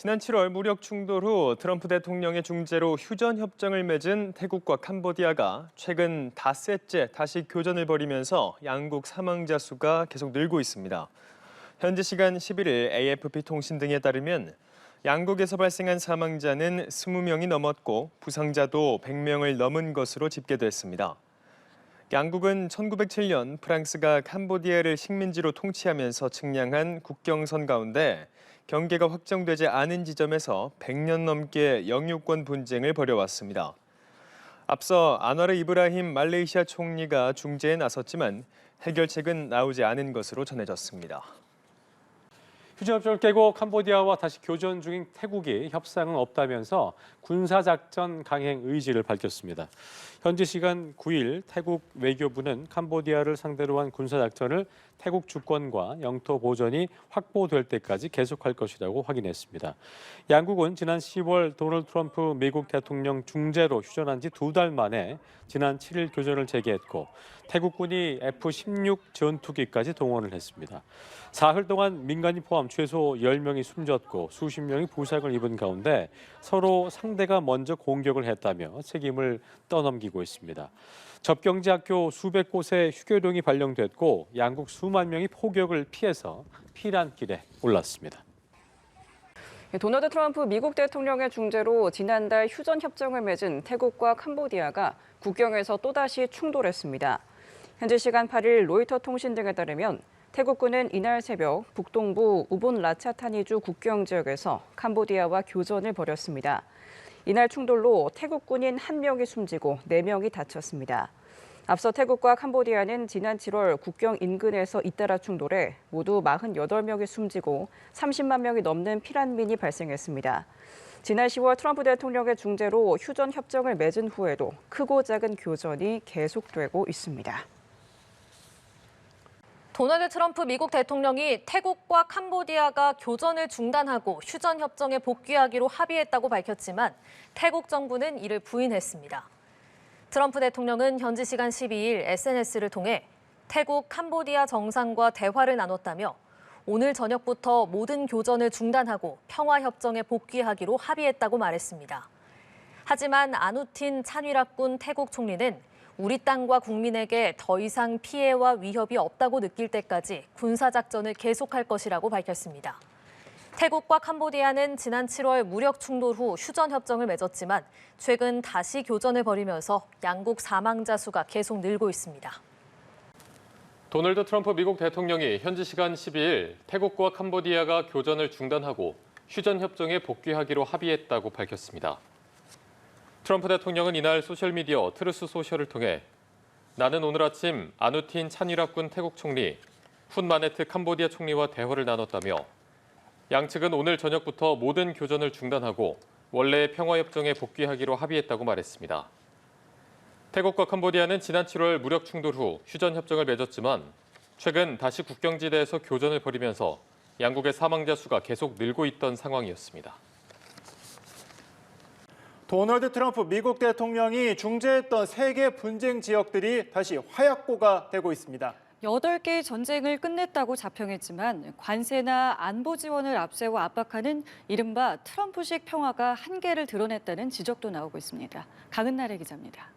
지난 7월 무력 충돌 후 트럼프 대통령의 중재로 휴전 협정을 맺은 태국과 캄보디아가 최근 닷새째 다시 교전을 벌이면서 양국 사망자 수가 계속 늘고 있습니다. 현지 시간 11일 AFP 통신 등에 따르면 양국에서 발생한 사망자는 20명이 넘었고 부상자도 100명을 넘은 것으로 집계됐습니다. 양국은 1907년 프랑스가 캄보디아를 식민지로 통치하면서 측량한 국경선 가운데 경계가 확정되지 않은 지점에서 100년 넘게 영유권 분쟁을 벌여왔습니다. 앞서 안와르 이브라힘 말레이시아 총리가 중재에 나섰지만 해결책은 나오지 않은 것으로 전해졌습니다. 휴전협정을 깨고 캄보디아와 다시 교전 중인 태국이 협상은 없다면서 군사작전 강행 의지를 밝혔습니다. 현지 시간 9일 태국 외교부는 캄보디아를 상대로 한 군사작전을 태국 주권과 영토 보전이 확보될 때까지 계속할 것이라고 확인했습니다. 양국은 지난 10월 도널드 트럼프 미국 대통령 중재로 휴전한 지 2달 만에 지난 7일 교전을 재개했고 태국군이 F-16 전투기까지 동원을 했습니다. 사흘 동안 민간인 포함 최소 10명이 숨졌고 수십 명이 부상을 입은 가운데 서로 상대가 먼저 공격을 했다며 책임을 떠넘기고 있습니다. 접경지 학교 수백 곳에 휴교령이 발령됐고 양국 수만 명이 폭격을 피해서 피난길에 올랐습니다. 도널드 트럼프 미국 대통령의 중재로 지난달 휴전 협정을 맺은 태국과 캄보디아가 국경에서 또다시 충돌했습니다. 현지 시간 8일 로이터 통신 등에 따르면 태국군은 이날 새벽 북동부 우본 라차타니주 국경 지역에서 캄보디아와 교전을 벌였습니다. 이날 충돌로 태국 군인 1명이 숨지고 4명이 다쳤습니다. 앞서 태국과 캄보디아는 지난 7월 국경 인근에서 잇따라 충돌해 모두 48명이 숨지고 30만 명이 넘는 피난민이 발생했습니다. 지난 10월 트럼프 대통령의 중재로 휴전 협정을 맺은 후에도 크고 작은 교전이 계속되고 있습니다. 도널드 트럼프 미국 대통령이 태국과 캄보디아가 교전을 중단하고 휴전 협정에 복귀하기로 합의했다고 밝혔지만 태국 정부는 이를 부인했습니다. 트럼프 대통령은 현지 시간 12일 SNS를 통해 태국, 캄보디아 정상과 대화를 나눴다며 오늘 저녁부터 모든 교전을 중단하고 평화협정에 복귀하기로 합의했다고 말했습니다. 하지만 아누틴 찬위락군 태국 총리는 우리 땅과 국민에게 더 이상 피해와 위협이 없다고 느낄 때까지 군사작전을 계속할 것이라고 밝혔습니다. 태국과 캄보디아는 지난 7월 무력 충돌 후 휴전협정을 맺었지만 최근 다시 교전을 벌이면서 양국 사망자 수가 계속 늘고 있습니다. 도널드 트럼프 미국 대통령이 현지 시간 12일 태국과 캄보디아가 교전을 중단하고 휴전협정에 복귀하기로 합의했다고 밝혔습니다. 트럼프 대통령은 이날 소셜미디어 트루스 소셜을 통해 나는 오늘 아침 아누틴 찬위락군 태국 총리, 훈 마네트 캄보디아 총리와 대화를 나눴다며 양측은 오늘 저녁부터 모든 교전을 중단하고 원래의 평화협정에 복귀하기로 합의했다고 말했습니다. 태국과 캄보디아는 지난 7월 무력 충돌 후 휴전협정을 맺었지만 최근 다시 국경지대에서 교전을 벌이면서 양국의 사망자 수가 계속 늘고 있던 상황이었습니다. 도널드 트럼프 미국 대통령이 중재했던 3개 분쟁 지역들이 다시 화약고가 되고 있습니다. 8개의 전쟁을 끝냈다고 자평했지만 관세나 안보 지원을 앞세워 압박하는 이른바 트럼프식 평화가 한계를 드러냈다는 지적도 나오고 있습니다. 강은나래 기자입니다.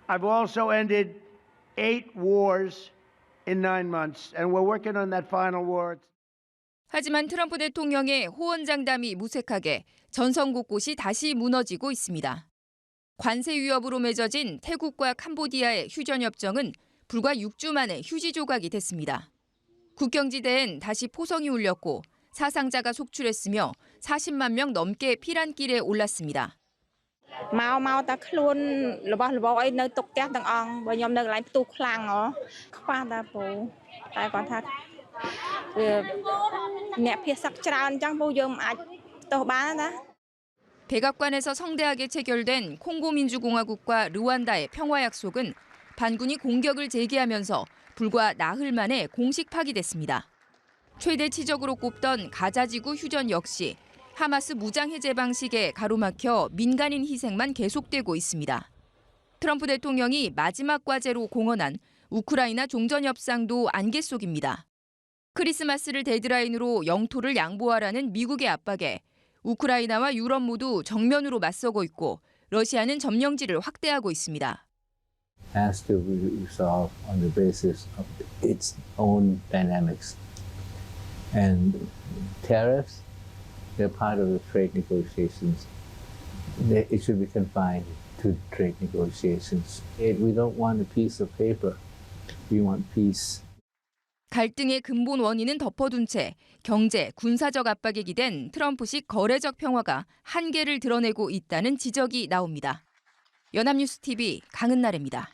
I've also ended 8 wars in 9 months, and we're working on that final war. 하지만 트럼프 대통령의 호언장담이 무색하게 전선 곳곳이 다시 무너지고 있습니다. 관세 위협으로 맺어진 태국과 캄보디아의 휴전협정은 불과 6주 만에 휴지 조각이 됐습니다. 국경지대엔 다시 포성이 울렸고 사상자가 속출했으며 40만 명 넘게 피난길에 올랐습니다. 백악관에서 성대하게 체결된 콩고민주공화국과 르완다의 평화약속은 반군이 공격을 재개하면서 불과 나흘 만에 공식 파기됐습니다. 최대 치적으로 꼽던 가자지구 휴전 역시 하마스 무장해제 방식에 가로막혀 민간인 희생만 계속되고 있습니다. 트럼프 대통령이 마지막 과제로 공언한 우크라이나 종전협상도 안개 속입니다. 크리스마스를 데드라인으로 영토를 양보하라는 미국의 압박에 우크라이나와 유럽 모두 정면으로 맞서고 있고 러시아는 점령지를 확대하고 있습니다. Has to be resolved on the basis of its own dynamics. And tariffs, they're part of the trade negotiations. It should be confined to trade negotiations. We don't want a piece of paper. We want peace. 갈등의 근본 원인은 덮어둔 채 경제, 군사적 압박에 기댄 트럼프식 거래적 평화가 한계를 드러내고 있다는 지적이 나옵니다. 연합뉴스 TV 강은나래입니다.